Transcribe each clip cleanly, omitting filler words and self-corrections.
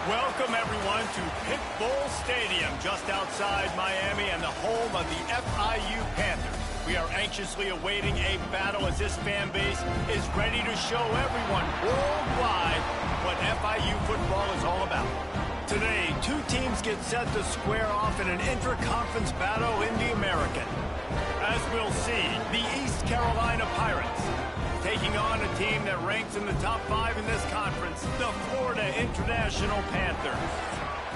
Welcome, everyone, to Pit Bowl Stadium, just outside Miami and the home of the FIU Panthers. We are anxiously awaiting a battle as this fan base is ready to show everyone worldwide what FIU football is all about. Today, two teams get set to square off in an intra-conference battle in the American. As we'll see, the East Carolina Pirates taking on a team that ranks in the top 5 in this conference, the Florida International Panthers.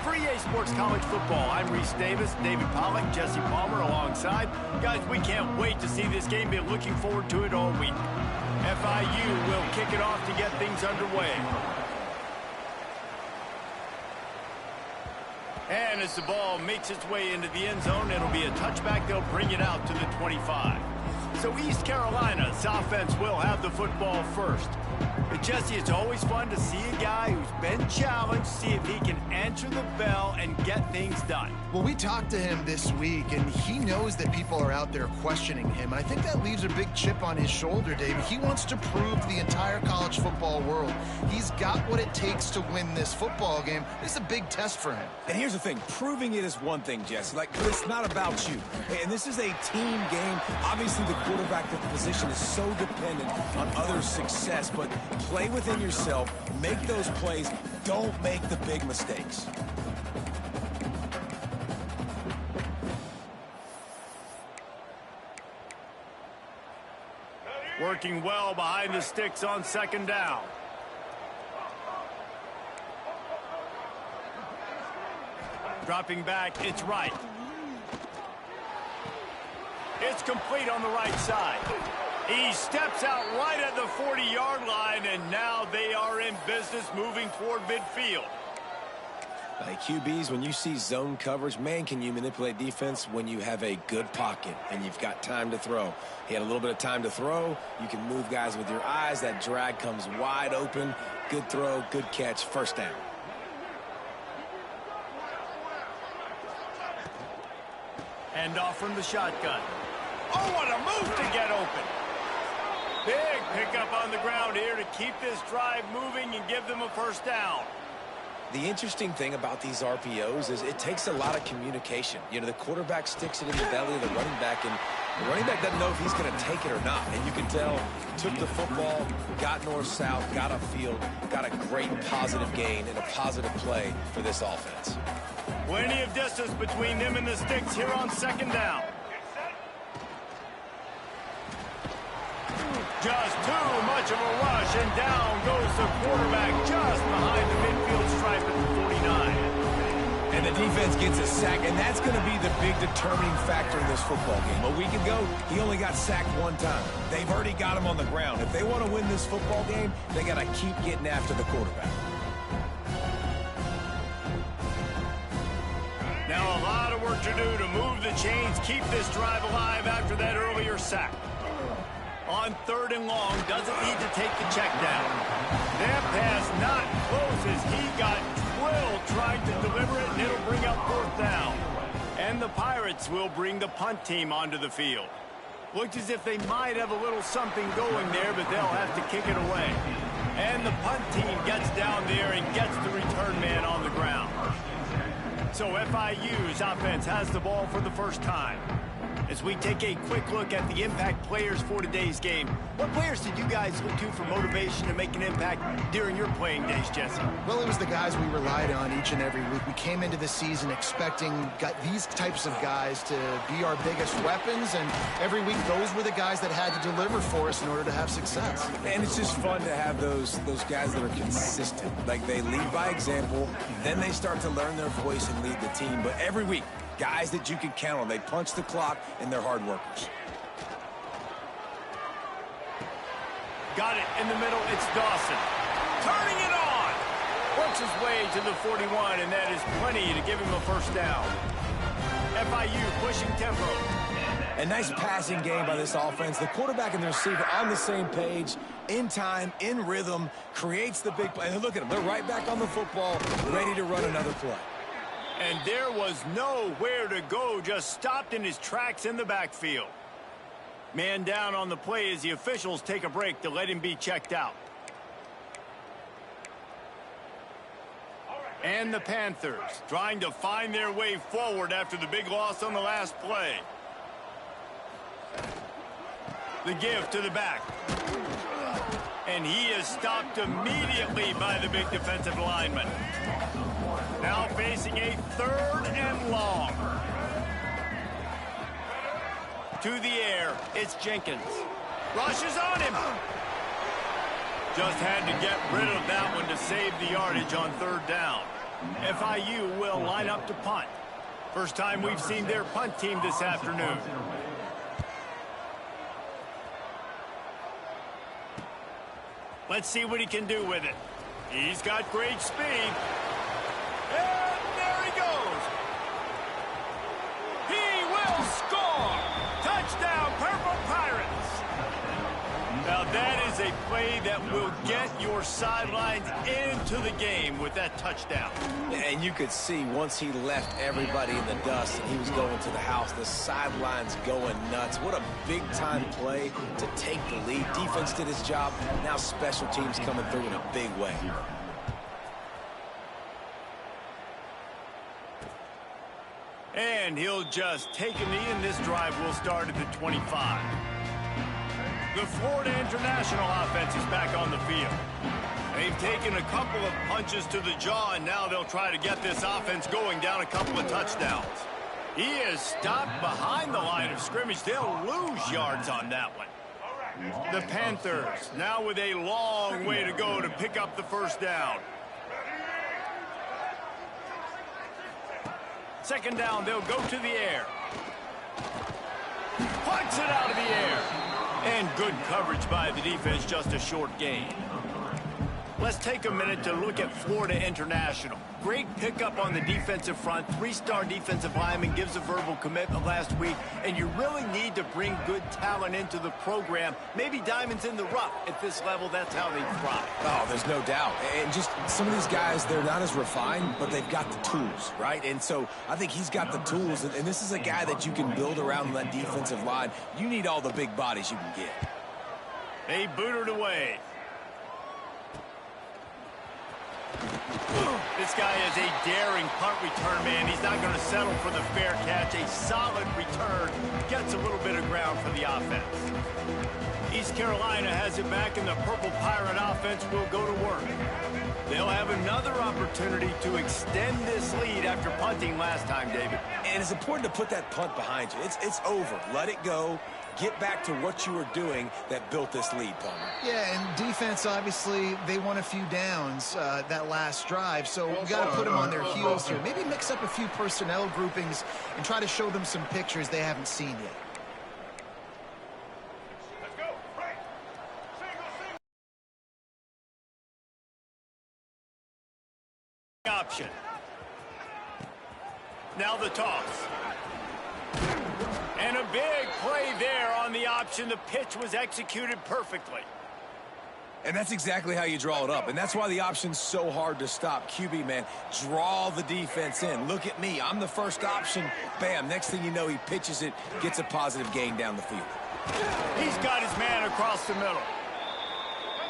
For EA Sports College Football, I'm Reese Davis, David Pollack, Jesse Palmer alongside. Guys, we can't wait to see this game. Been looking forward to it all week. FIU will kick it off to get things underway. And as the ball makes its way into the end zone, it'll be a touchback. They'll bring it out to the 25. So East Carolina's offense will have the football first. But Jesse, it's always fun to see a guy who's been challenged, see if he can answer the bell and get things done. Well, we talked to him this week, and he knows that people are out there questioning him. I think that leaves a big chip on his shoulder, David. He wants to prove to the entire college football world he's got what it takes to win this football game. This is a big test for him. And here's the thing. Proving it is one thing, Jesse. But it's not about you. And this is a team game. Obviously, the quarterback position is so dependent on others' success, but play within yourself, make those plays, don't make the big mistakes. Working well behind the sticks on second down. Dropping back, it's right. It's complete on the right side. He steps out right at the 40-yard line, and now they are in business moving toward midfield. Hey, QBs, when you see zone coverage, man, can you manipulate defense when you have a good pocket and you've got time to throw. He had a little bit of time to throw. You can move guys with your eyes. That drag comes wide open. Good throw, good catch, first down. Hand off from the shotgun. Oh, what a move to get open. Big pickup on the ground here to keep this drive moving and give them a first down. The interesting thing about these RPOs is it takes a lot of communication. You know, the quarterback sticks it in the belly of the running back, and the running back doesn't know if he's going to take it or not. And you can tell, took the football, got north-south, got upfield, got a great positive gain and a positive play for this offense. Plenty of distance between them and the sticks here on second down. Just too much of a rush, and down goes the quarterback just behind the midfield stripe at the 49. And the defense gets a sack, and that's going to be the big determining factor in this football game. A week ago, he only got sacked one time. They've already got him on the ground. If they want to win this football game, they got to keep getting after the quarterback. Now a lot of work to do to move the chains, keep this drive alive after that earlier sack. On third and long, doesn't need to take the check down. That pass not close as he got drilled trying to deliver it, and it'll bring up fourth down. And the Pirates will bring the punt team onto the field. Looks as if they might have a little something going there, but they'll have to kick it away. And the punt team gets down there and gets the return man on the ground. So FIU's offense has the ball for the first time. As we take a quick look at the impact players for today's game, what players did you guys look to for motivation to make an impact during your playing days, Jesse? Well, it was the guys we relied on each and every week. We came into the season expecting these types of guys to be our biggest weapons, and every week those were the guys that had to deliver for us in order to have success. And it's just fun to have those guys that are consistent. Like, they lead by example, then they start to learn their voice and lead the team. But every week, guys that you can count on. They punch the clock, and they're hard workers. Got it in the middle. It's Dawson. Turning it on. Works his way to the 41, and that is plenty to give him a first down. FIU pushing tempo. A nice passing game by this offense. The quarterback and the receiver on the same page, in time, in rhythm, creates the big play. And look at them. They're right back on the football, ready to run another play. And there was nowhere to go, just stopped in his tracks in the backfield. Man down on the play as the officials take a break to let him be checked out. And the Panthers trying to find their way forward after the big loss on the last play. The give to the back. And he is stopped immediately by the big defensive lineman. Now facing a 3rd and long. To the air, it's Jenkins. Rushes on him. Just had to get rid of that one to save the yardage on 3rd down. FIU will line up to punt. First time we've seen their punt team this afternoon. Let's see what he can do with it. He's got great speed. And there he goes. He will score. Touchdown, Purple Pirates. Now that is a play that will get your sidelines into the game with that touchdown. And you could see once he left everybody in the dust and he was going to the house, the sidelines going nuts. What a big-time play to take the lead. Defense did his job. Now special teams coming through in a big way. And he'll just take a knee, and this drive will start at the 25. The Florida International offense is back on the field. They've taken a couple of punches to the jaw, and now they'll try to get this offense going down a couple of touchdowns. He is stopped behind the line of scrimmage. They'll lose yards on that one. The Panthers now with a long way to go to pick up the 1st down. 2nd down, they'll go to the air. Punts it out of the air. And good coverage by the defense, just a short gain. Let's take a minute to look at Florida International. Great pickup on the defensive front. 3-star defensive lineman gives a verbal commitment last week, and you really need to bring good talent into the program. Maybe diamonds in the rough. At this level, that's how they thrive. Oh, there's no doubt. And just some of these guys, they're not as refined, but they've got the tools, right? And so I think he's got the tools, and this is a guy that you can build around that defensive line. You need all the big bodies you can get. They booted away. This guy is a daring punt return man. He's not going to settle for the fair catch. A solid return. Gets a little bit of ground for the offense. East Carolina has it back, and the Purple Pirate offense will go to work. They'll have another opportunity to extend this lead after punting last time, David. And it's important to put that punt behind you. It's over. Let it go. Get back to what you were doing that built this lead, Palmer. Yeah, and defense, obviously, they won a few downs that last drive, so we got to put them on their heels here. Maybe mix up a few personnel groupings and try to show them some pictures they haven't seen yet. Let's go. Right. Option. Now the toss. And a big play there on the option. The pitch was executed perfectly. And that's exactly how you draw it up. And that's why the option's so hard to stop. QB, man, draw the defense in. Look at me. I'm the first option. Bam. Next thing you know, he pitches it, gets a positive gain down the field. He's got his man across the middle.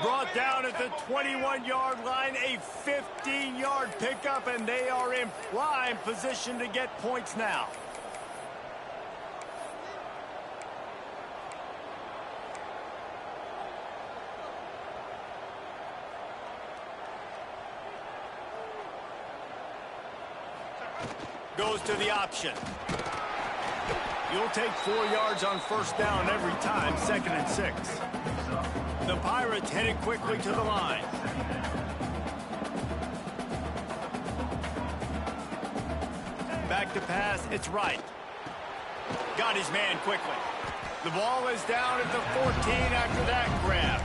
Brought down at the 21-yard line, a 15-yard pickup, and they are in prime position to get points now. Goes to the option. You'll take 4 yards on 1st down every time, 2nd and 6. The Pirates headed quickly to the line. Back to pass, it's right. Got his man quickly. The ball is down at the 14 after that grab.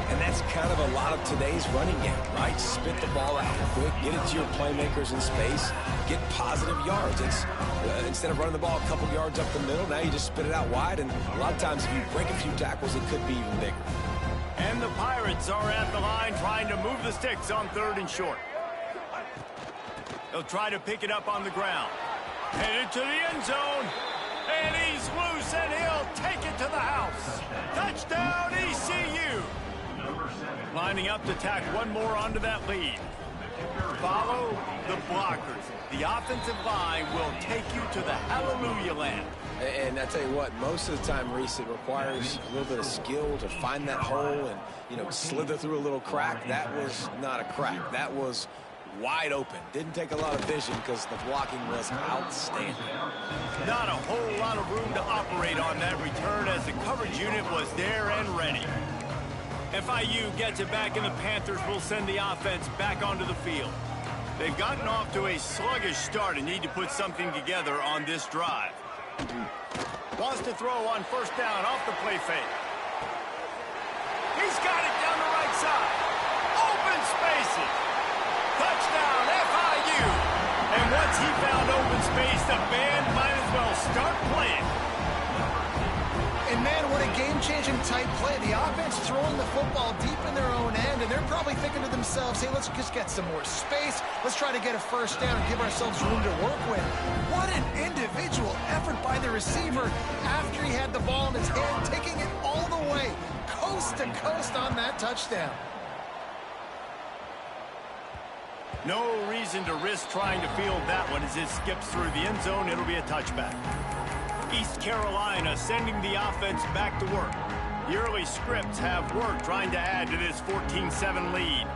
And that's kind of a lot of today's running game, right? Spit the ball out quick, get it to your playmakers in space, get positive yards. It's instead of running the ball a couple yards up the middle, now you just spit it out wide, and a lot of times if you break a few tackles, it could be even bigger. And the Pirates are at the line trying to move the sticks on 3rd and short. They'll try to pick it up on the ground. Headed to the end zone. And he's loose, and he'll take it to the house. Touchdown, ECU. Lining up to tack one more onto that lead. Follow the blockers. The offensive line will take you to the hallelujah land. And I tell you what, most of the time, Reese, it requires a little bit of skill to find that hole and, slither through a little crack. That was not a crack. That was wide open. Didn't take a lot of vision because the blocking was outstanding. Not a whole lot of room to operate on that return as the coverage unit was there and ready. FIU gets it back, and the Panthers will send the offense back onto the field. They've gotten off to a sluggish start and need to put something together on this drive. Wants to throw on first down off the play fake. He's got it down the right side. Open spaces. Touchdown, FIU. And once he found open space, the band might as well start playing. And man, what a game-changing type play. The offense throwing the football deep in their own end, and they're probably thinking to themselves, hey, let's just get some more space. Let's try to get a first down and give ourselves room to work with. What an individual effort by the receiver after he had the ball in his hand, taking it all the way, coast to coast on that touchdown. No reason to risk trying to field that one as it skips through the end zone. It'll be a touchback. East Carolina sending the offense back to work. The early scripts have worked trying to add to this 14-7 lead.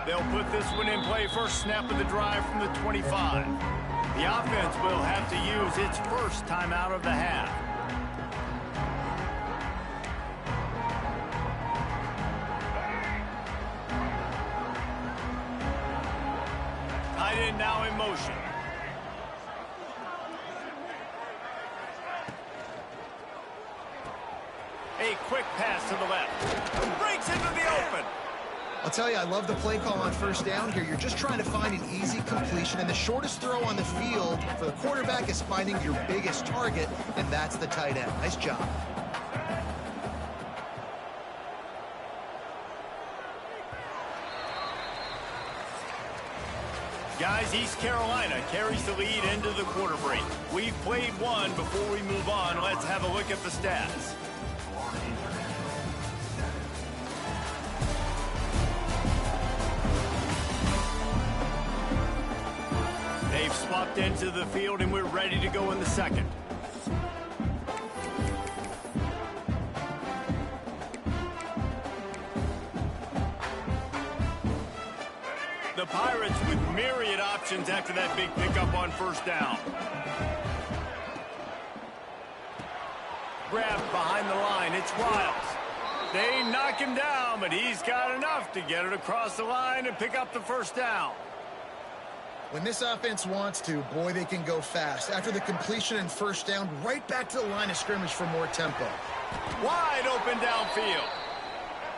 They'll put this one in play. First snap of the drive from the 25. The offense will have to use its first timeout of the half. Tight end now in motion. A quick pass to the left. Breaks into the open. I'll tell you, I love the play call on first down here. You're just trying to find an easy completion, and the shortest throw on the field for the quarterback is finding your biggest target, and that's the tight end. Nice job. Guys, East Carolina carries the lead into the quarter break. We've played one. Before we move on, let's have a look at the stats. They've swapped into the field, and we're ready to go in the second. The Pirates with myriad options after that big pickup on first down. Grabbed behind the line. It's Wiles. They knock him down, but he's got enough to get it across the line and pick up the first down. When this offense wants to, boy, they can go fast. After the completion and first down, right back to the line of scrimmage for more tempo. Wide open downfield.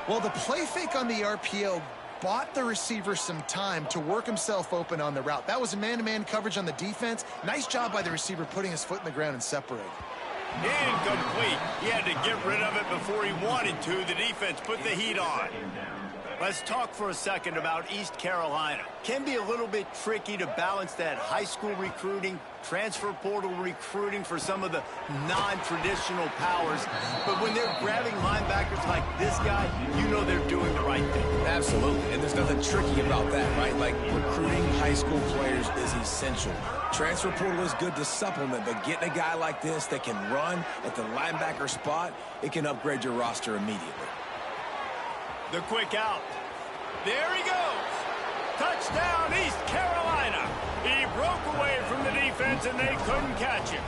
Well, the play fake on the RPO bought the receiver some time to work himself open on the route. That was a man-to-man coverage on the defense. Nice job by the receiver putting his foot in the ground and separating. Incomplete. He had to get rid of it before he wanted to. The defense put the heat on. Let's talk for a second about East Carolina. Can be a little bit tricky to balance that high school recruiting, transfer portal recruiting for some of the non-traditional powers. But when they're grabbing linebackers like this guy, you know they're doing the right thing. Absolutely, and there's nothing tricky about that, right? Like, recruiting high school players is essential. Transfer portal is good to supplement, but getting a guy like this that can run at the linebacker spot, it can upgrade your roster immediately. The quick out. There he goes. Touchdown, East Carolina. He broke away from the defense, and they couldn't catch him.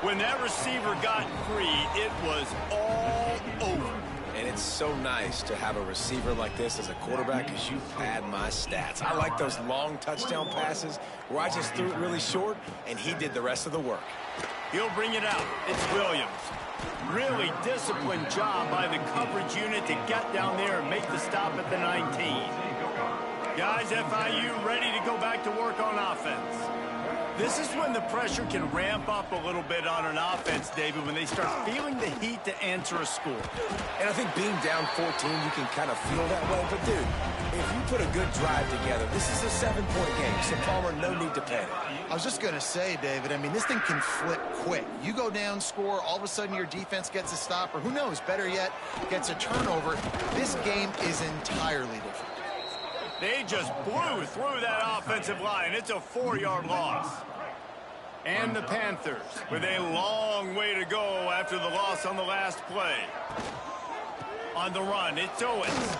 When that receiver got free, it was all over. And it's so nice to have a receiver like this as a quarterback because you pad my stats. I like those long touchdown passes where I just threw it really short, and he did the rest of the work. He'll bring it out. It's Williams. Really disciplined job by the coverage unit to get down there and make the stop at the 19. Guys, FIU ready to go back to work on offense. This is when the pressure can ramp up a little bit on an offense, David, when they start feeling the heat to answer a score. And I think being down 14, you can kind of feel that way. But, dude, if you put a good drive together, this is a 7-point game. So, Palmer, no need to panic. I was just going to say, David, I mean, this thing can flip quick. You go down, score, all of a sudden your defense gets a stop, or who knows, better yet, gets a turnover. This game is entirely different. They just blew through that offensive line. It's a 4-yard loss. And the Panthers with a long way to go after the loss on the last play. On the run, it's Owens.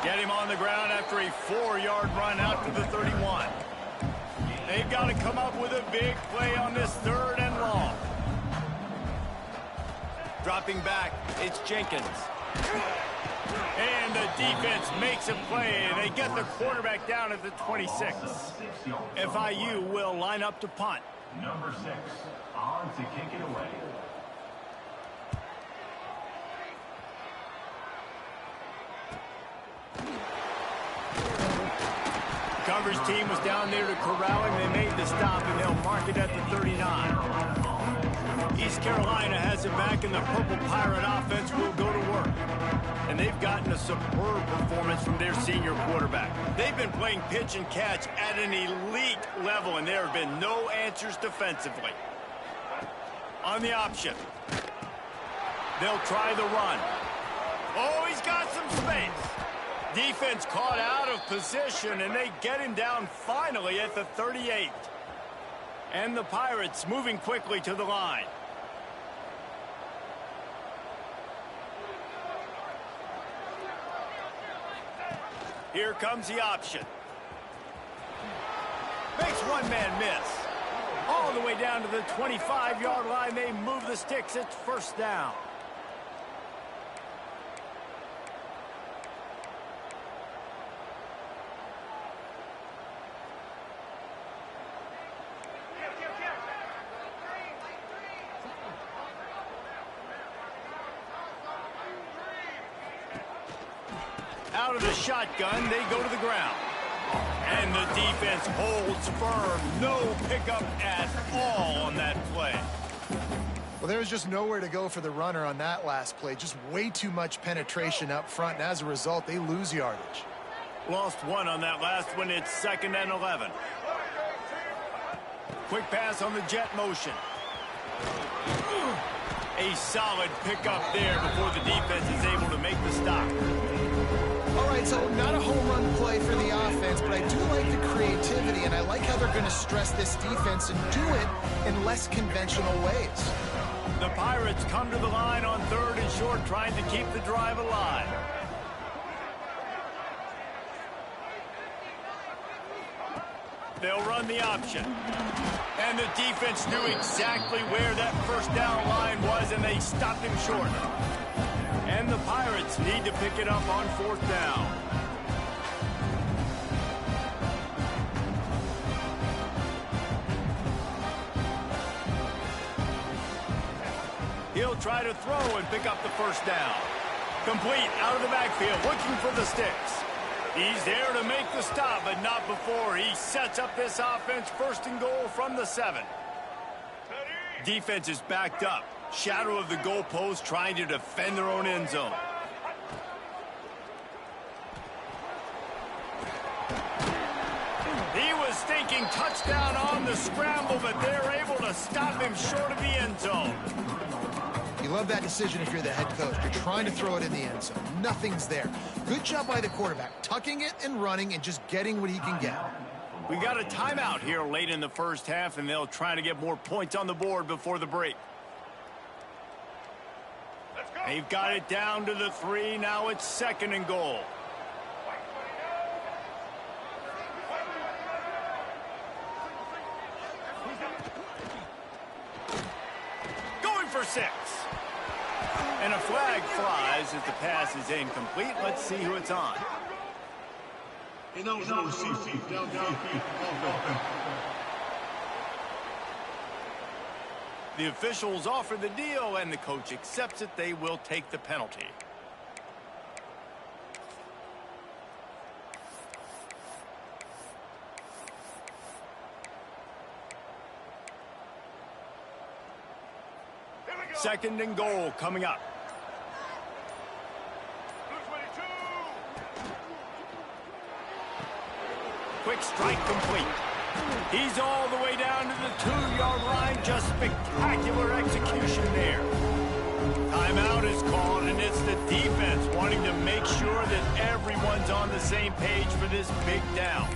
Get him on the ground after a 4-yard run out to the 31. They've got to come up with a big play on this 3rd and long. Dropping back, it's Jenkins. And the defense makes a play, and they get the quarterback down at the 26. FIU will line up to punt. Number 6, on to kick it away. Coverage team was down there to corral him. They made the stop, and they'll mark it at the 39. East Carolina has it back, and the Purple Pirate offense will go to work. And they've gotten a superb performance from their senior quarterback. They've been playing pitch and catch at an elite level, and there have been no answers defensively. On the option, they'll try the run. Oh, he's got some space. Defense caught out of position, and they get him down finally at the 38. And the Pirates moving quickly to the line. Here comes the option. Makes one man miss. All the way down to the 25-yard line. They move the sticks. It's 1st down. Out of the shotgun, they go to the ground. And the defense holds firm. No pickup at all on that play. Well, there was just nowhere to go for the runner on that last play. Just way too much penetration up front, and as a result, they lose yardage. Lost 1 on that last one. It's 2nd and 11. Quick pass on the jet motion. A solid pickup there before the defense is able to make the stop. All right, so not a home run play for the offense, but I do like the creativity, and I like how they're going to stress this defense and do it in less conventional ways. The Pirates come to the line on 3rd and short, trying to keep the drive alive. They'll run the option. And the defense knew exactly where that 1st down line was, and they stopped him short. And the Pirates need to pick it up on 4th down. He'll try to throw and pick up the 1st down. Complete out of the backfield, looking for the sticks. He's there to make the stop, but not before he sets up this offense. 1st and goal from the 7. Defense is backed up. Shadow of the goalpost, trying to defend their own end zone. He was thinking touchdown on the scramble, but they're able to stop him short of the end zone. You love that decision if you're the head coach. You're trying to throw it in the end zone. Nothing's there. Good job by the quarterback, tucking it and running and just getting what he can get. We got a timeout here late in the 1st half, and they'll try to get more points on the board before the break. They've got it down to the 3. Now it's 2nd and goal. Going for 6. And a flag flies as the pass is incomplete. Let's see who it's on. The officials offer the deal, and the coach accepts it. They will take the penalty. 2nd and goal coming up. Quick strike complete. He's all the way down to the 2-yard line. Just spectacular execution there. Timeout is called, and it's the defense wanting to make sure that everyone's on the same page for this big down.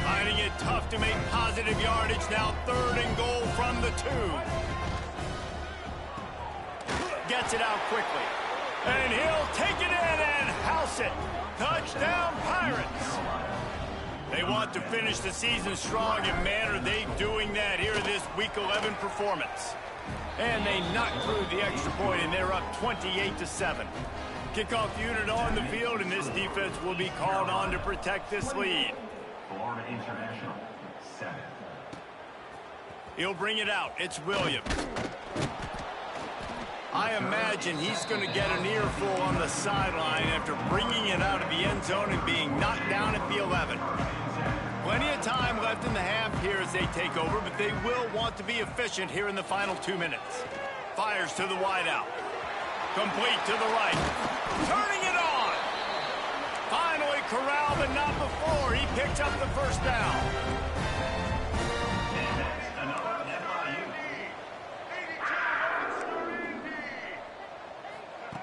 Finding it tough to make positive yardage now. 3rd and goal from the 2. Gets it out quickly. And he'll take it in and house it. Touchdown, Pirates. They want to finish the season strong, and man, are they doing that here in this Week 11 performance. And they knock through the extra point, and they're up 28-7. Kickoff unit on the field, and this defense will be called on to protect this lead. Florida International, 7. He'll bring it out. It's Williams. I imagine he's going to get an earful on the sideline after bringing it out of the end zone and being knocked down at the 11. Plenty of time left in the half here as they take over, but they will want to be efficient here in the final 2 minutes. Fires to the wideout. Complete to the right. Turning it on. Finally corralled, but not before. He picks up the 1st down.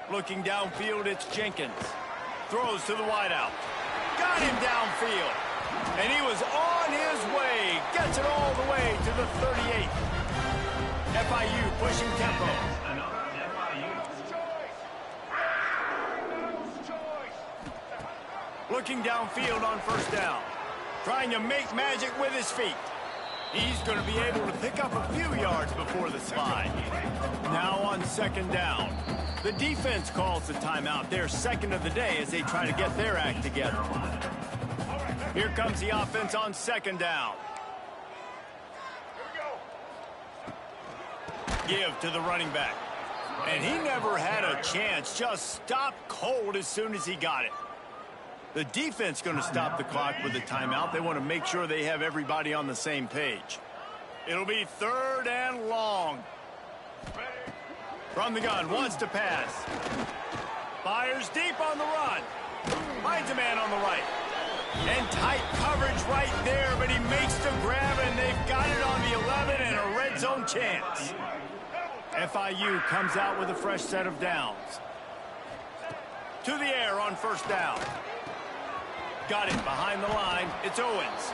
Looking downfield, it's Jenkins. Throws to the wideout. Got him downfield. And he was on his way. Gets it all the way to the 38. FIU pushing tempo. Looking downfield on 1st down. Trying to make magic with his feet. He's going to be able to pick up a few yards before the slide. Now on 2nd down. The defense calls the timeout. They're 2nd of the day as they try to get their act together. Here comes the offense on 2nd down. Give to the running back. And he never had a chance. Just stopped cold as soon as he got it. The defense going to stop the clock with a timeout. They want to make sure they have everybody on the same page. It'll be 3rd and long. From the gun, wants to pass. Fires deep on the run. Finds a man on the right. And tight coverage right there, but he makes the grab, and they've got it on the 11 and a red zone chance. FIU comes out with a fresh set of downs. To the air on 1st down. Got it behind the line. It's Owens.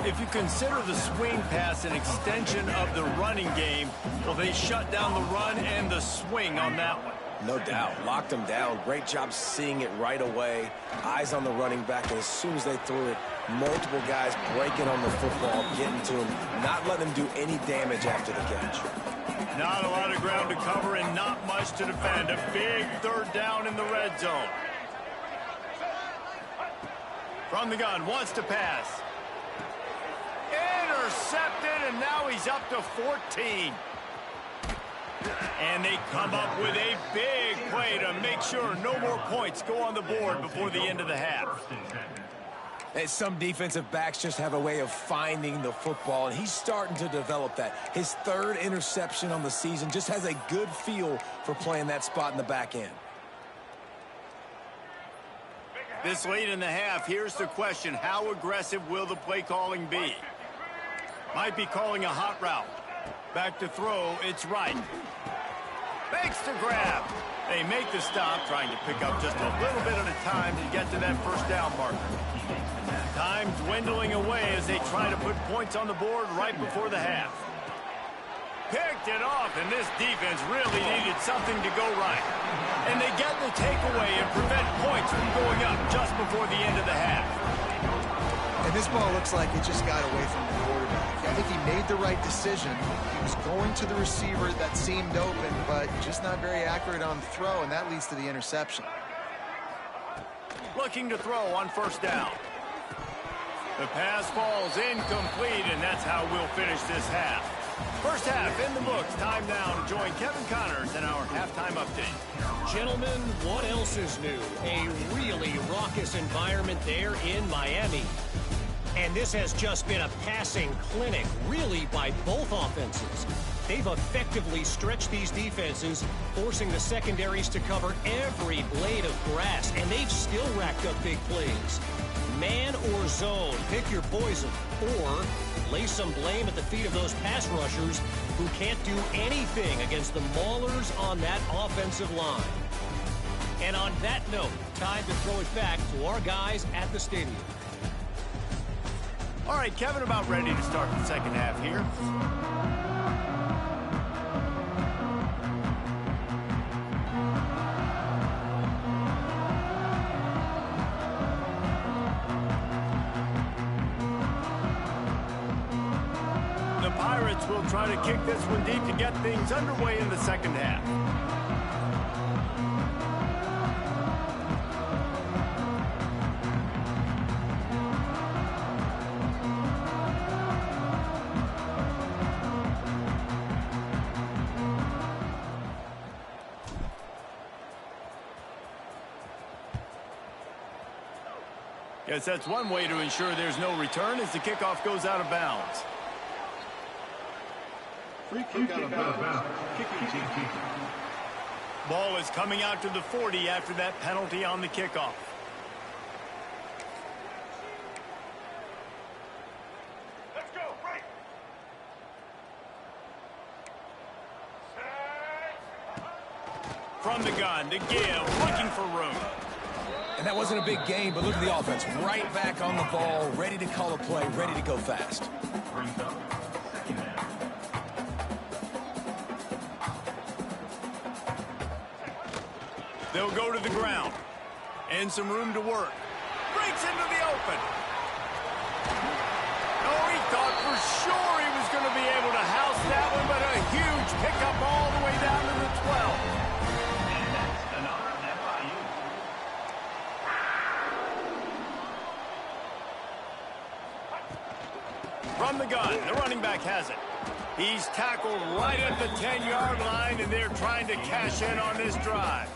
If you consider the swing pass an extension of the running game, well, they shut down the run and the swing on that one. No doubt. Locked him down. Great job seeing it right away. Eyes on the running back, and as soon as they threw it, multiple guys breaking on the football, getting to him, not letting him do any damage after the catch. Not a lot of ground to cover and not much to defend. A big 3rd down in the red zone. From the gun, wants to pass. Intercepted, and now he's up to 14. And they come up with a big play to make sure no more points go on the board before the end of the half. And some defensive backs just have a way of finding the football, and he's starting to develop that. His 3rd interception on the season, just has a good feel for playing that spot in the back end. This late in the half, here's the question. How aggressive will the play calling be? Might be calling a hot route. Back to throw, it's right. Makes the grab. They make the stop, trying to pick up just a little bit at a time to get to that 1st down marker. Time dwindling away as they try to put points on the board right before the half. Picked it off, and this defense really needed something to go right. And they get the takeaway and prevent points from going up just before the end of the half. And this ball looks like it just got away from the quarterback. I think he made the right decision. He was going to the receiver that seemed open, but just not very accurate on the throw, and that leads to the interception. Looking to throw on 1st down. The pass falls incomplete, and that's how we'll finish this half. 1st half in the books. Time now to join Kevin Connors in our halftime update. Gentlemen, what else is new? A really raucous environment there in Miami. And this has just been a passing clinic, really, by both offenses. They've effectively stretched these defenses, forcing the secondaries to cover every blade of grass, and they've still racked up big plays. Man or zone, pick your poison, or lay some blame at the feet of those pass rushers who can't do anything against the maulers on that offensive line. And on that note, time to throw it back to our guys at the stadium. All right, Kevin, about ready to start the second half here. The Pirates will try to kick this one deep to get things underway in the second half. Yes, that's one way to ensure there's no return as the kickoff goes out of bounds. Free kick out of bounds. Ball is coming out to the 40 after that penalty on the kickoff. Let's go, right. From the gun to give, looking for room. And that wasn't a big game, but look at the offense. Right back on the ball, ready to call a play, ready to go fast. Brings up second half. They'll go to the ground. And some room to work. Breaks into the open. Oh, he thought for sure he was going to be able to house that one, but a huge pickup all the way down to the 12. And that's another FIU. From the gun, the running back has it. He's tackled right at the 10-yard line, and they're trying to cash in on this drive.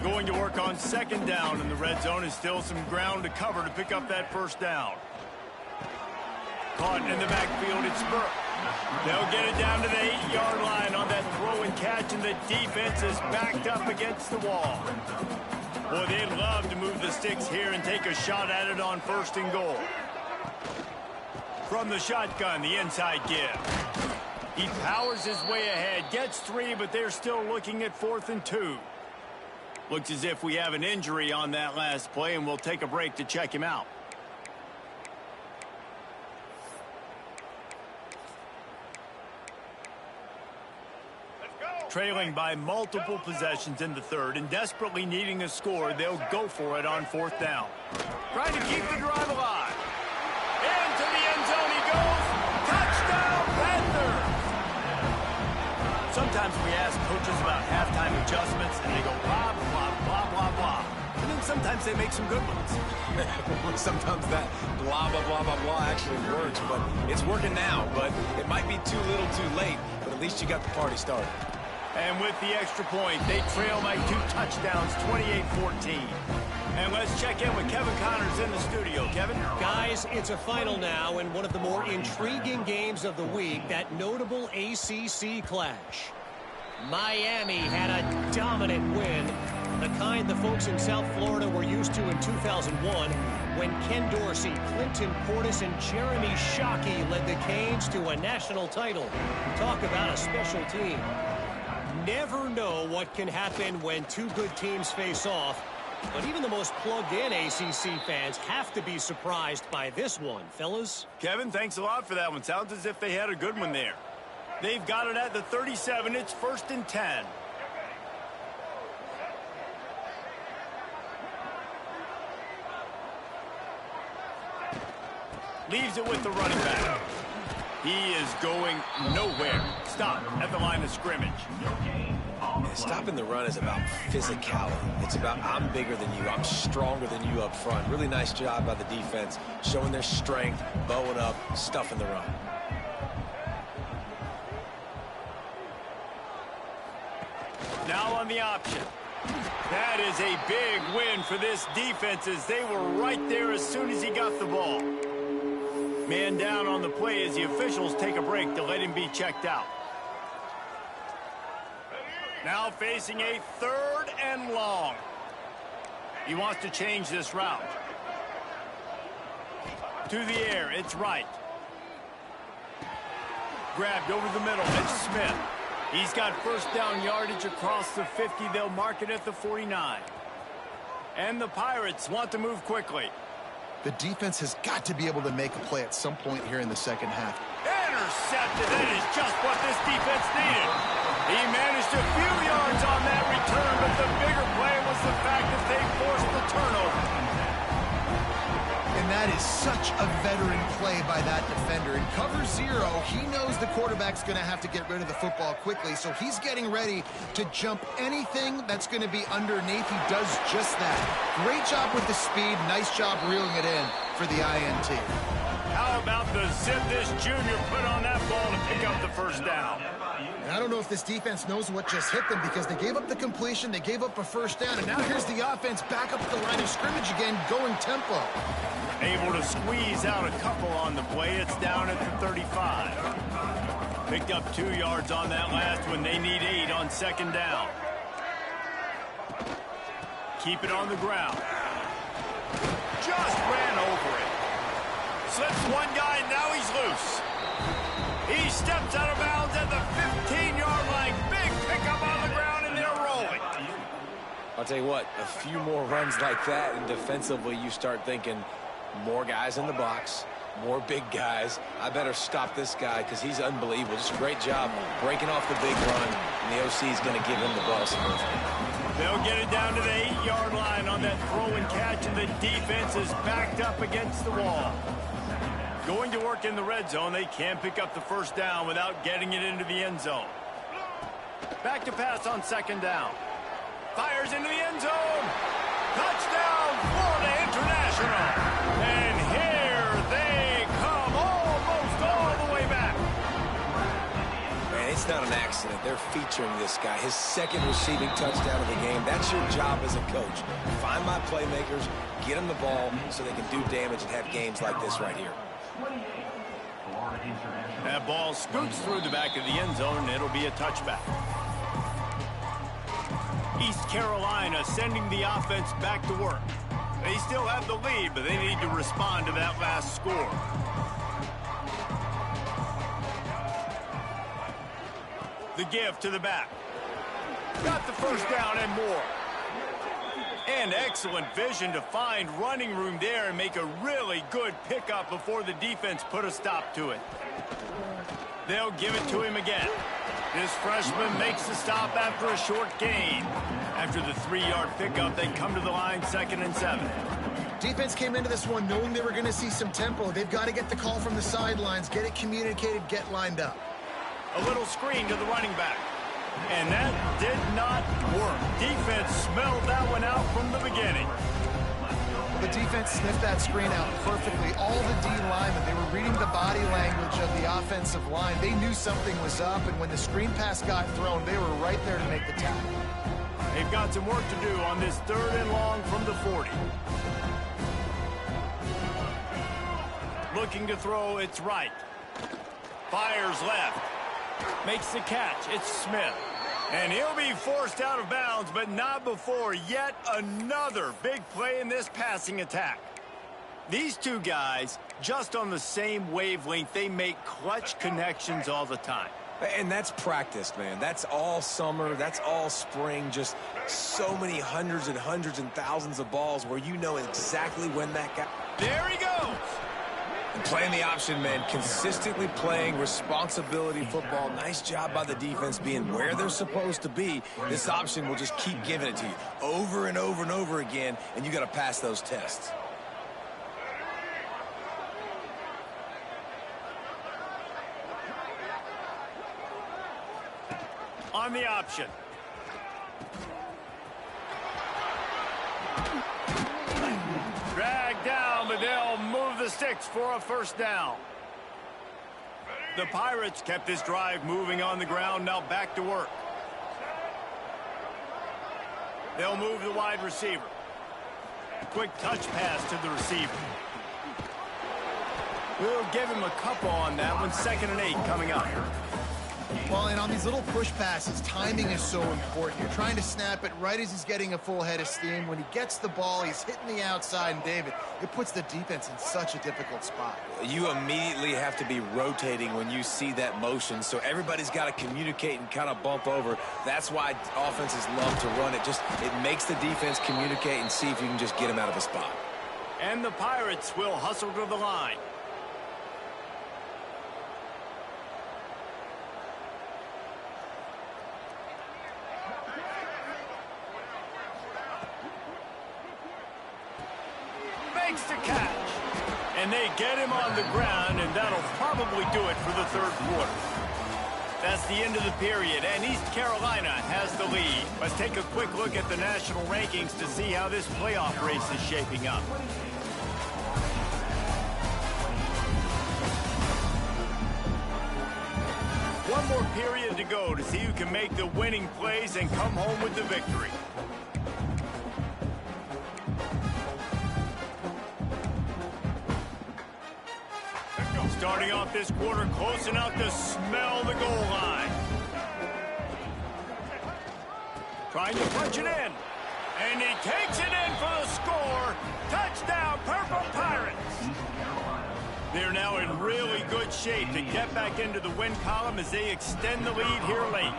Going to work on second down, and the red zone is still some ground to cover to pick up that first down. Caught in the backfield, it's Burke. They'll get it down to the 8-yard line on that throw and catch, and the defense is backed up against the wall. Boy, they'd love to move the sticks here and take a shot at it on first and goal. From the shotgun, the inside give. He powers his way ahead, gets 3, but they're still looking at 4th and 2. Looks as if we have an injury on that last play, and we'll take a break to check him out. Trailing by multiple possessions in the third and desperately needing a score, they'll go for it on 4th down. Trying to keep the drive alive. Into the end zone he goes. Touchdown, Panthers! Sometimes we ask coaches about halftime adjustments, and they go blah, blah, blah, blah, blah. And then sometimes they make some good ones. Sometimes that blah, blah, blah, blah, blah actually works, but it's working now. But it might be too little too late, but at least you got the party started. And with the extra point, they trail by 2 touchdowns, 28-14. And let's check in with Kevin Connors in the studio. Kevin? Guys, it's a final now in one of the more intriguing games of the week, that notable ACC clash. Miami had a dominant win, the kind the folks in South Florida were used to in 2001 when Ken Dorsey, Clinton Portis, and Jeremy Shockey led the Canes to a national title. Talk about a special team. Never know what can happen when two good teams face off, but even the most plugged-in ACC fans have to be surprised by this one, fellas. Kevin, thanks a lot for that one. Sounds as if they had a good one there. They've got it at the 37. It's 1st and 10. Leaves it with the running back. He is going nowhere. Stop at the line of scrimmage. Yeah, stopping the run is about physicality. It's about I'm bigger than you. I'm stronger than you up front. Really nice job by the defense, showing their strength, bowing up, stuffing the run. Now on the option. That is a big win for this defense as they were right there as soon as he got the ball. Man down on the play as the officials take a break to let him be checked out. Now facing a 3rd and long. He wants to change this route. To the air, it's right. Grabbed over the middle, it's Smith. He's got first down yardage across the 50. They'll mark it at the 49. And the Pirates want to move quickly. The defense has got to be able to make a play at some point here in the second half. Intercepted. That is just what this defense needed. He managed a few yards on that return, but the bigger play was the fact that they forced the turnover. And that is such a veteran play by that defender. In cover 0, he knows the quarterback's going to have to get rid of the football quickly, so he's getting ready to jump anything that's going to be underneath. He does just that. Great job with the speed. Nice job reeling it in for the INT. How about the zip this junior put on that ball to pick up the first down? And I don't know if this defense knows what just hit them because they gave up the completion, they gave up a first down, and now here's the offense back up at the line of scrimmage again, going tempo. Able to squeeze out a couple on the play. It's down at the 35. Picked up 2 yards on that last one. They need 8 on second down. Keep it on the ground. Just ran over it. Slips one guy, now he's loose. He steps out of bounds at the 15-yard line. Big pickup on the ground, and they're rolling. I'll tell you what, a few more runs like that, and defensively you start thinking more guys in the box, more big guys. I better stop this guy because he's unbelievable. Just a great job breaking off the big run, and the OC is going to give him the ball. They'll get it down to the 8-yard line on that throw and catch, and the defense is backed up against the wall. Going to work in the red zone, they can't pick up the first down without getting it into the end zone. Back to pass on second down. Fires into the end zone. Touchdown, Florida International. And here they come almost all the way back. Man, it's not an accident. They're featuring this guy. His 2nd receiving touchdown of the game. That's your job as a coach. Find my playmakers, get them the ball so they can do damage and have games like this right here. That ball scoots through the back of the end zone, and it'll be a touchback. East Carolina sending the offense back to work. They still have the lead, but they need to respond to that last score. The give to the back. Got the first down and more. And excellent vision to find running room there and make a really good pickup before the defense put a stop to it. They'll give it to him again. This freshman makes the stop after a short gain. After the 3-yard pickup, they come to the line 2nd and 7. Defense came into this one knowing they were going to see some tempo. They've got to get the call from the sidelines, get it communicated, get lined up. A little screen to the running back. And that did not work. Defense smelled that one out from the beginning. The defense sniffed that screen out perfectly. All the D linemen, they were reading the body language of the offensive line. They knew something was up, and when the screen pass got thrown, they were right there to make the tackle. They've got some work to do on this 3rd and long from the 40. Looking to throw, it's right. Fires left. Makes the catch. It's Smith. And he'll be forced out of bounds, but not before yet another big play in this passing attack. These two guys, just on the same wavelength, they make clutch connections all the time. And that's practice, man. That's all summer. That's all spring. Just so many hundreds and thousands of balls where you know exactly when that guy... There he goes. And playing the option, man, consistently playing responsibility football. Nice job by the defense being where they're supposed to be. This option will just keep giving it to you over and over and over again, and you got to pass those tests. On the option. Dragged down, but they'll move the sticks for a first down. The Pirates kept this drive moving on the ground, now back to work. They'll move the wide receiver. Quick touch pass to the receiver. We'll give him a couple on that one. 2nd and 8 coming up. Well, and on these little push passes, timing is so important. You're trying to snap it right as he's getting a full head of steam. When he gets the ball, he's hitting the outside, and David, it puts the defense in such a difficult spot. You immediately have to be rotating when you see that motion, so everybody's got to communicate and kind of bump over. That's why offenses love to run it. It makes the defense communicate and see if you can just get him out of a spot. And the Pirates will hustle to the line. Makes the catch. And they get him on the ground, and that'll probably do it for the 3rd quarter. That's the end of the period, and East Carolina has the lead. Let's take a quick look at the national rankings to see how this playoff race is shaping up. One more period to go to see who can make the winning plays and come home with the victory. Starting off this quarter close enough to smell the goal line. Trying to punch it in. And he takes it in for the score. Touchdown, Purple Pirates. They're now in really good shape to get back into the win column as they extend the lead here late.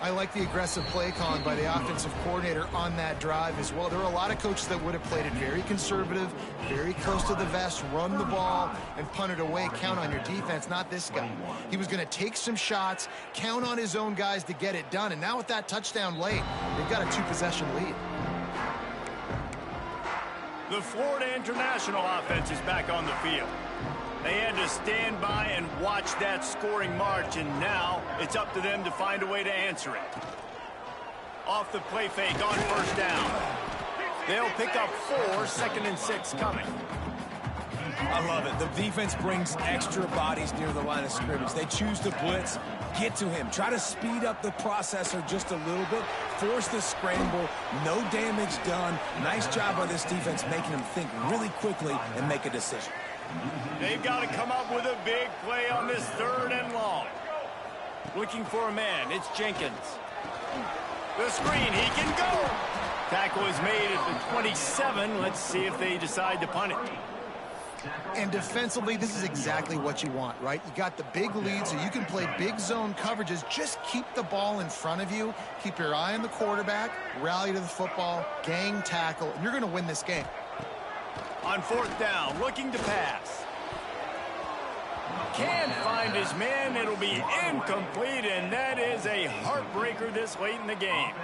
I like the aggressive play calling by the offensive coordinator on that drive as well. There are a lot of coaches that would have played it very conservative, very close to the vest, run the ball, and punt it away. Count on your defense, not this guy. He was going to take some shots, count on his own guys to get it done. And now with that touchdown late, they've got a 2-possession lead. The Florida International offense is back on the field. They had to stand by and watch that scoring march, and now it's up to them to find a way to answer it. Off the play fake on 1st down. They'll pick up 4, 2nd and 6 coming. I love it. The defense brings extra bodies near the line of scrimmage. They choose to blitz, get to him, try to speed up the processor just a little bit, force the scramble, no damage done. Nice job by this defense making him think really quickly and make a decision. They've got to come up with a big play on this 3rd and long. Looking for a man. It's Jenkins. The screen. He can go. Tackle is made at the 27. Let's see if they decide to punt it. And defensively, this is exactly what you want, right? You got the big lead, so you can play big zone coverages. Just keep the ball in front of you. Keep your eye on the quarterback. Rally to the football. Gang tackle. And you're going to win this game. On 4th down, looking to pass. Can't find his man. It'll be incomplete, and that is a heartbreaker this late in the game.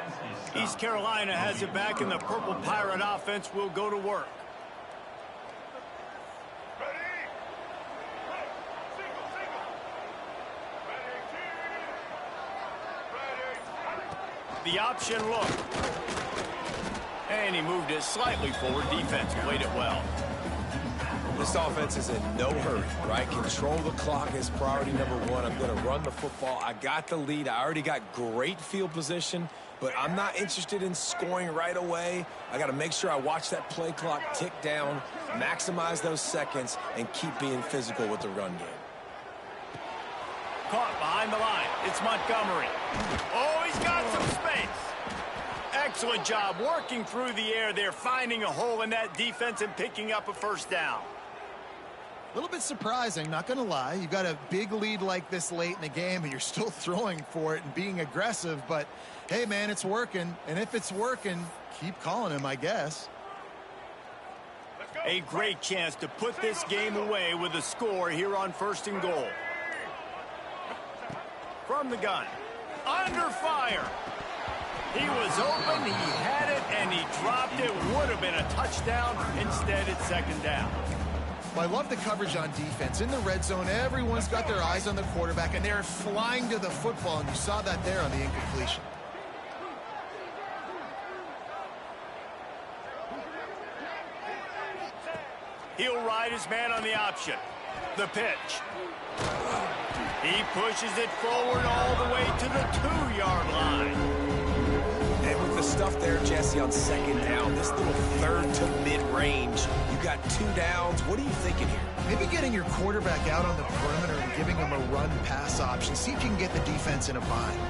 East Carolina has it back, and the Purple Pirate offense will go to work. The option look. And he moved it slightly forward. Defense played it well. This offense is in no hurry, right? Control the clock is priority number 1. I'm going to run the football. I got the lead. I already got great field position, but I'm not interested in scoring right away. I got to make sure I watch that play clock tick down, maximize those seconds, and keep being physical with the run game. Caught behind the line. It's Montgomery. Oh, he's got some space. Excellent job working through the air there, finding a hole in that defense and picking up a 1st down. A little bit surprising, not going to lie. You've got a big lead like this late in the game, and you're still throwing for it and being aggressive. But, hey, man, it's working. And if it's working, keep calling him, I guess. A great chance to put this game away with a score here on 1st and goal. From the gun. Under fire. He was open, he had it, and he dropped it. Would have been a touchdown. Instead, it's 2nd down. Well, I love the coverage on defense. In the red zone, everyone's got their eyes on the quarterback, and they're flying to the football, and you saw that there on the incompletion. He'll ride his man on the option. The pitch. He pushes it forward all the way to the 2-yard line. And with the stuff there, Jesse, on 2nd down, this little 3rd to mid-range, you got 2 downs. What are you thinking here? Maybe getting your quarterback out on the perimeter and giving him a run-pass option. See if you can get the defense in a bind.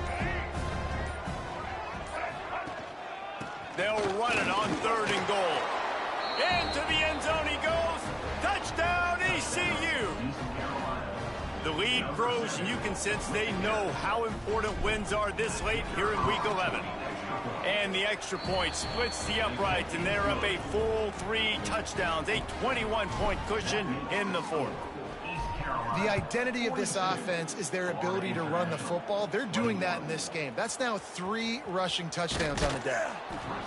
They'll run it on 3rd and goal. Into the end zone he goes. Touchdown, ECU. The lead grows, and you can sense they know how important wins are this late here in Week 11. And the extra point splits the uprights, and they're up a full 3 touchdowns, a 21-point cushion in the 4th. The identity of this offense is their ability to run the football. They're doing that in this game. That's now 3 rushing touchdowns on the day.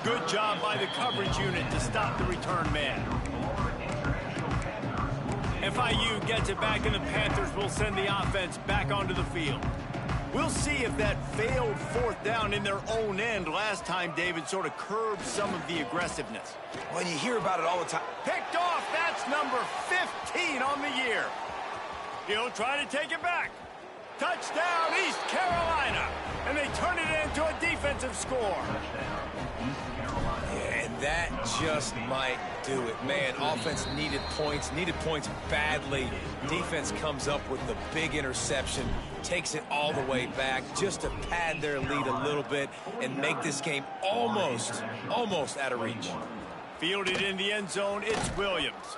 Good job by the coverage unit to stop the return man. FIU gets it back, and the Panthers will send the offense back onto the field. We'll see if that failed 4th down in their own end last time, David, sort of curbed some of the aggressiveness. Well, you hear about it all the time. Picked off. That's number 15 on the year. He'll try to take it back. Touchdown, East Carolina. And they turn it into a defensive score. Yeah, and that just might do it. Man, offense needed points badly. Defense comes up with the big interception, takes it all the way back just to pad their lead a little bit and make this game almost out of reach. Fielded in the end zone, it's Williams.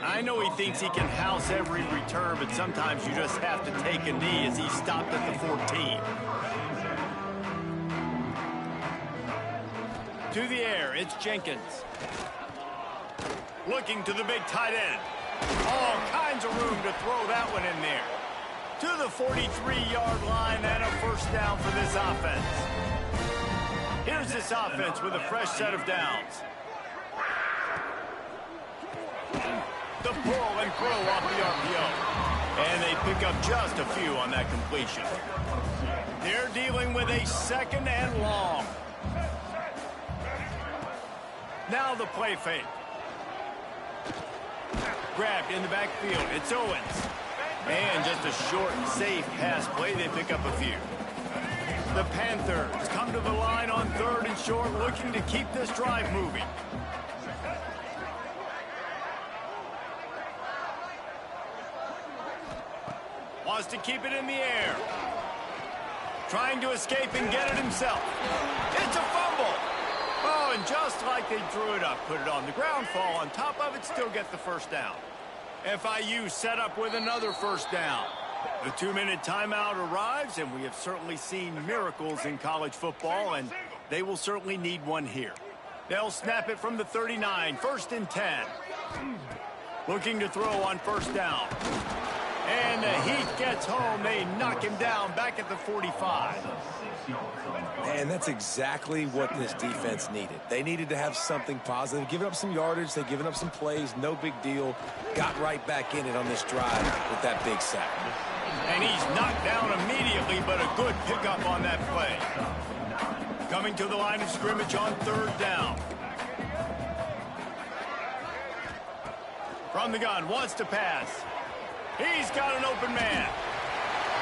I know he thinks he can house every return, but sometimes you just have to take a knee as he stopped at the 14. To the air, it's Jenkins. Looking to the big tight end. All kinds of room to throw that one in there. To the 43-yard line and a 1st down for this offense. Here's this offense with a fresh set of downs. The pull and throw off the RPO. And they pick up just a few on that completion. They're dealing with a 2nd and long. Now the play fake. Grabbed in the backfield. It's Owens. And just a short and safe pass play. They pick up a few. The Panthers come to the line on 3rd and short, looking to keep this drive moving. Wants to keep it in the air. Trying to escape and get it himself. It's a fumble. Oh, and just like they drew it up, put it on the ground, fall on top of it, still get the 1st down. FIU set up with another 1st down. The 2-minute timeout arrives, and we have certainly seen miracles in college football, and they will certainly need one here. They'll snap it from the 39, 1st and 10. Looking to throw on 1st down. And Heath gets home. They knock him down back at the 45. And that's exactly what this defense needed. They needed to have something positive. Giving up some yardage, they've given up some plays, no big deal. Got right back in it on this drive with that big sack. And he's knocked down immediately, but a good pickup on that play. Coming to the line of scrimmage on 3rd down. From the gun, wants to pass. He's got an open man.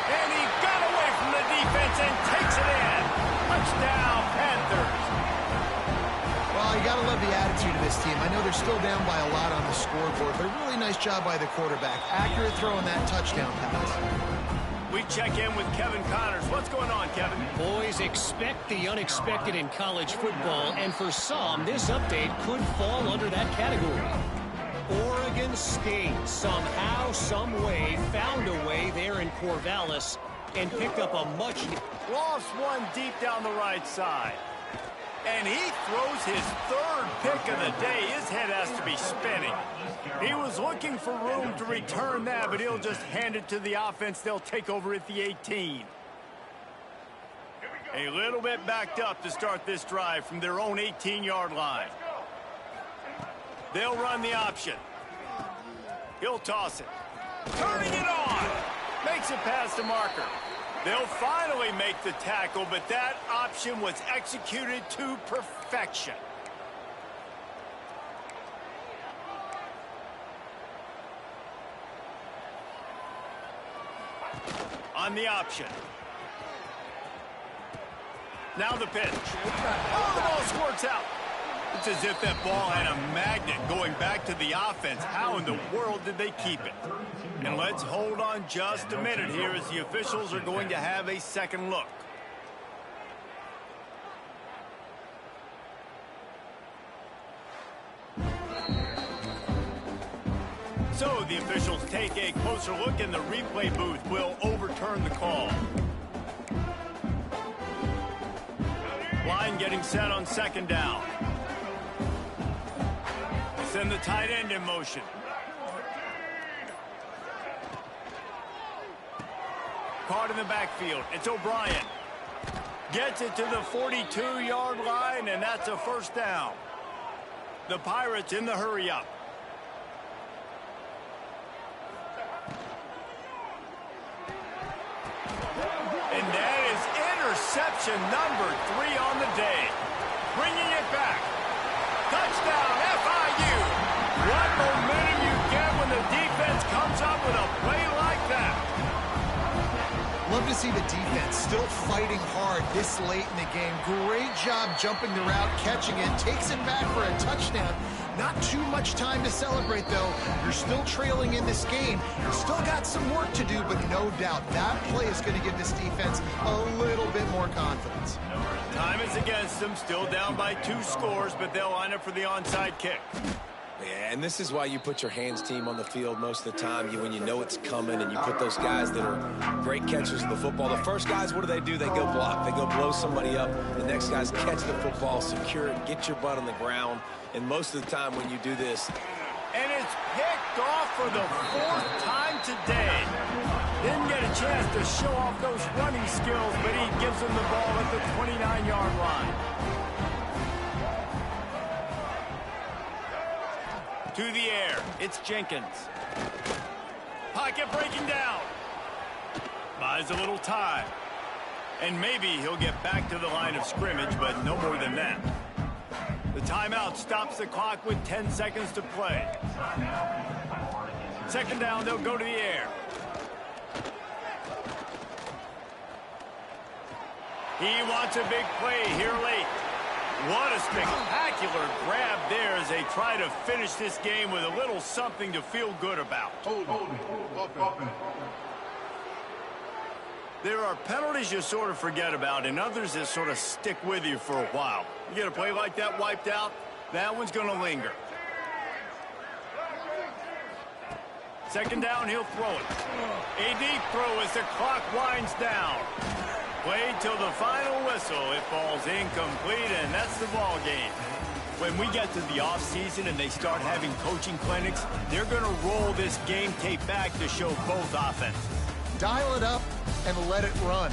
And he got away from the defense and takes it in. Touchdown, Panthers. Well, you got to love the attitude of this team. I know they're still down by a lot on the scoreboard, but a really nice job by the quarterback. Accurate throw in that touchdown pass. We check in with Kevin Connors. What's going on, Kevin? Boys, expect the unexpected in college football, and for some, this update could fall under that category. Oregon State somehow, some way, found a way there in Corvallis and picked up a much... Lost one deep down the right side. And he throws his 3rd pick of the day. His head has to be spinning. He was looking for room to return that, but he'll just hand it to the offense. They'll take over at the 18. A little bit backed up to start this drive from their own 18-yard line. They'll run the option. He'll toss it. Turning it on. Makes it past the marker. They'll finally make the tackle, but that option was executed to perfection. On the option. Now the pitch. Oh, the ball squirts out. It's as if that ball had a magnet going back to the offense. How in the world did they keep it? And let's hold on just a minute here as the officials are going to have a second look. So the officials take a closer look, and the replay booth will overturn the call. Line getting set on second down. Send the tight end in motion. Caught in the backfield. It's O'Brien. Gets it to the 42-yard line, and that's a first down. The Pirates in the hurry-up. And that is interception number 3 on the day. Bringing it back. Touchdown, FIU. What momentum you get when the defense comes up with a play like that. Love to see the defense still fighting hard this late in the game. Great job jumping the route, catching it, takes it back for a touchdown. Not too much time to celebrate, though. You're still trailing in this game. You've still got some work to do, but no doubt that play is going to give this defense a little bit more confidence. Time is against them, still down by 2 scores, but they'll line up for the onside kick. Yeah, and this is why you put your hands team on the field most of the time, when you know it's coming, and you put those guys that are great catchers of the football. The first guys, what do? They go block. They go blow somebody up. The next guys catch the football, secure it, get your butt on the ground. And most of the time when you do this. And it's picked off for the 4th time today. Didn't get a chance to show off those running skills, but he gives them the ball at the 29-yard line. To the air, it's Jenkins. Pocket breaking down. Buys a little time. And maybe he'll get back to the line of scrimmage, but no more than that. The timeout stops the clock with 10 seconds to play. Second down, they'll go to the air. He wants a big play here late. What a spectacular grab there as they try to finish this game with a little something to feel good about. There are penalties you sort of forget about and others that sort of stick with you for a while. You get a play like that wiped out, that one's going to linger. Second down, he'll throw it. A deep throw as the clock winds down. Played till the final whistle. It falls incomplete, and that's the ball game. When we get to the offseason and they start having coaching clinics, they're going to roll this game tape back to show both offenses. Dial it up and let it run.